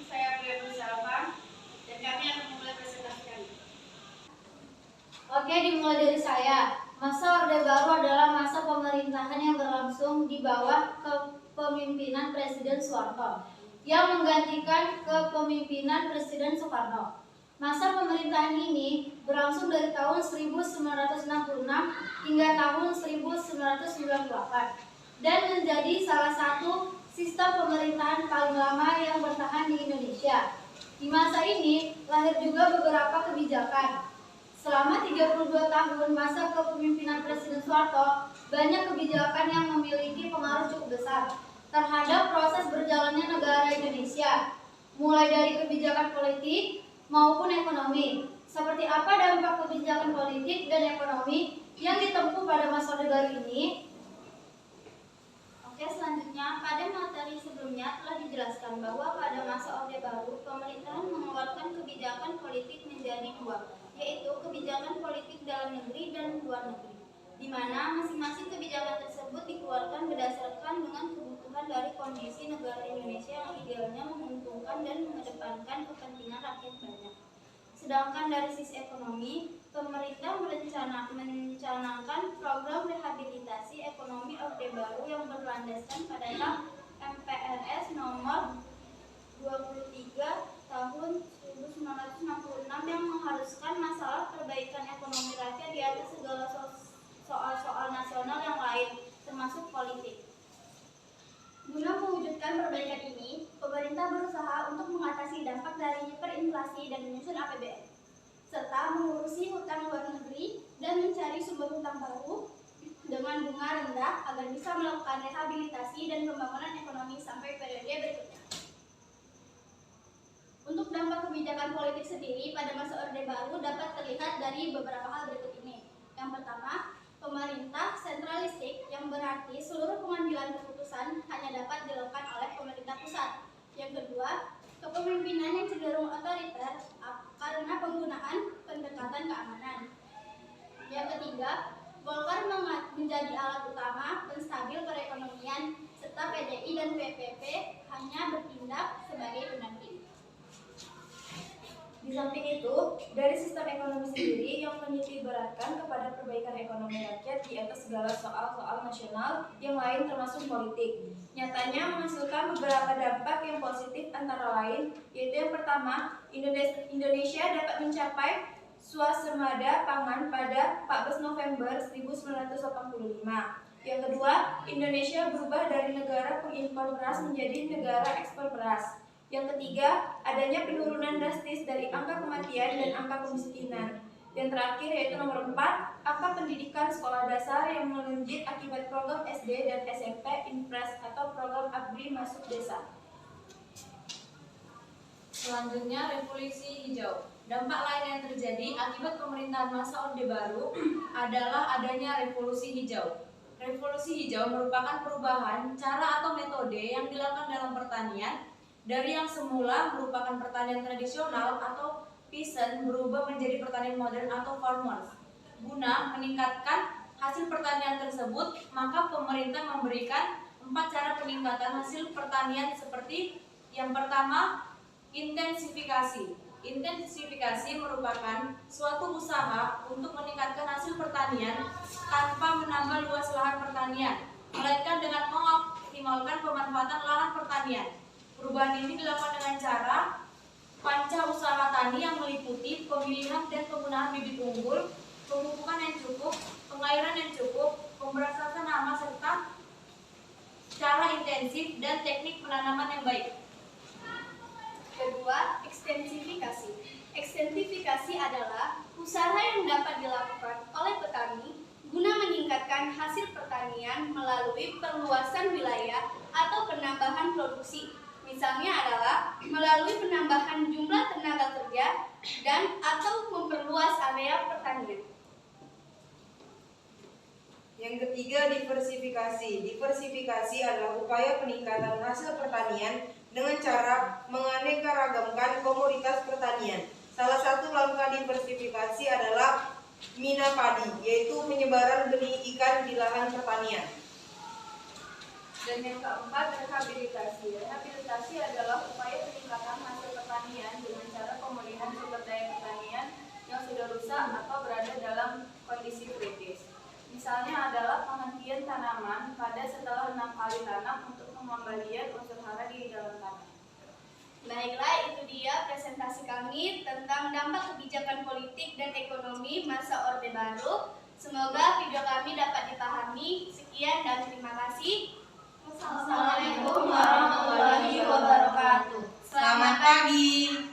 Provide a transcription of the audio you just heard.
saya Priya Salva dan kami akan memulai presentasi kami. Oke, dimulai dari saya. Masa Orde Baru adalah masa pemerintahan yang berlangsung di bawah kepemimpinan Presiden Soeharto yang menggantikan kepemimpinan Presiden Soekarno. Masa pemerintahan ini berlangsung dari tahun 1966 hingga tahun 1998 dan menjadi salah satu sistem pemerintahan paling lama yang bertahan di Indonesia. Di masa ini lahir juga beberapa kebijakan. Selama 32 tahun masa kepemimpinan Presiden Soeharto, banyak kebijakan yang memiliki pengaruh cukup besar terhadap proses berjalannya negara Indonesia, mulai dari kebijakan politik maupun ekonomi. Seperti apa dampak kebijakan politik dan ekonomi yang ditempuh pada masa Orde Baru ini? Oke, selanjutnya pada materi sebelumnya telah dijelaskan bahwa pada masa Orde Baru pemerintahan mengeluarkan kebijakan politik menjadi dua, yaitu kebijakan politik dalam negeri dan luar negeri, di mana masing-masing kebijakan tersebut dikeluarkan berdasarkan dengan kebutuhan dari kondisi negara Indonesia yang idealnya menguntungkan dan mengedepankan kepentingan rakyat banyak. Sedangkan dari sisi ekonomi, pemerintah mencanangkan program rehabilitasi ekonomi Orde Baru yang berlandaskan pada MPRS nomor 23 tahun 1966 yang mengharuskan masalah perbaikan ekonomi rakyat di atas segala soal-soal nasional yang lain, termasuk politik. Guna mewujudkan perbaikan ini, pemerintah berusaha untuk mengatasi dampak dari hiperinflasi dan menyusun APBN, serta mengurusi hutang luar negeri dan mencari sumber hutang baru dengan bunga rendah agar bisa melakukan rehabilitasi dan pembangunan ekonomi sampai periode berikutnya. Untuk dampak kebijakan politik sendiri pada masa Orde Baru dapat terlihat dari beberapa hal berikut ini. Yang pertama, pemerintah sentralistik yang berarti seluruh pengambilan keputusan hanya dapat dilakukan oleh pemerintah pusat. Yang kedua, kepemimpinan yang cenderung otoriter karena penggunaan pendekatan keamanan. Yang ketiga, Golkar menjadi alat utama penstabil perekonomian serta PDI dan PPP hanya bertindak sebagai pendamping. Di samping itu, dari sistem ekonomi sendiri yang menitik beratkan kepada perbaikan ekonomi rakyat di atas segala soal-soal nasional yang lain termasuk politik. Nyatanya menghasilkan beberapa dampak yang positif antara lain, yaitu yang pertama, Indonesia dapat mencapai swasembada pangan pada 14 November 1985. Yang kedua, Indonesia berubah dari negara pengimpor beras menjadi negara ekspor beras. Yang ketiga, adanya penurunan drastis dari angka kematian dan angka kemiskinan. Yang terakhir yaitu nomor 4, angka pendidikan sekolah dasar yang melonjak akibat program SD dan SMP Impres atau program ABRI masuk desa. Selanjutnya, revolusi hijau. Dampak lain yang terjadi akibat pemerintahan masa Orde Baru adalah adanya revolusi hijau. Revolusi hijau merupakan perubahan cara atau metode yang dilakukan dalam pertanian dari yang semula merupakan pertanian tradisional atau peasant berubah menjadi pertanian modern atau farmers. Guna meningkatkan hasil pertanian tersebut, maka pemerintah memberikan 4 cara peningkatan hasil pertanian seperti yang pertama, intensifikasi. Intensifikasi merupakan suatu usaha untuk meningkatkan hasil pertanian tanpa menambah luas lahan pertanian, melainkan dengan mengoptimalkan pemanfaatan lahan pertanian. Perubahan ini dilakukan dengan cara panca usaha tani yang meliputi pemilihan dan penggunaan bibit unggul, pemupukan yang cukup, pengairan yang cukup, pemberantasan hama serta cara intensif dan teknik penanaman yang baik. Kedua, ekstensifikasi. Ekstensifikasi adalah usaha yang dapat dilakukan oleh petani guna meningkatkan hasil pertanian melalui perluasan wilayah atau penambahan produksi. Misalnya adalah melalui penambahan jumlah tenaga kerja dan atau memperluas area pertanian. Yang ketiga, diversifikasi. Diversifikasi adalah upaya peningkatan hasil pertanian dengan cara menganeka-ragamkan komoditas pertanian. Salah satu langkah diversifikasi adalah mina padi, yaitu penyebaran benih ikan di lahan pertanian. Dan yang keempat, rehabilitasi. Rehabilitasi adalah upaya peningkatan kami tentang dampak kebijakan politik dan ekonomi masa Orde Baru. Semoga video kami dapat dipahami. Sekian dan terima kasih. Assalamualaikum warahmatullahi wabarakatuh. Selamat pagi.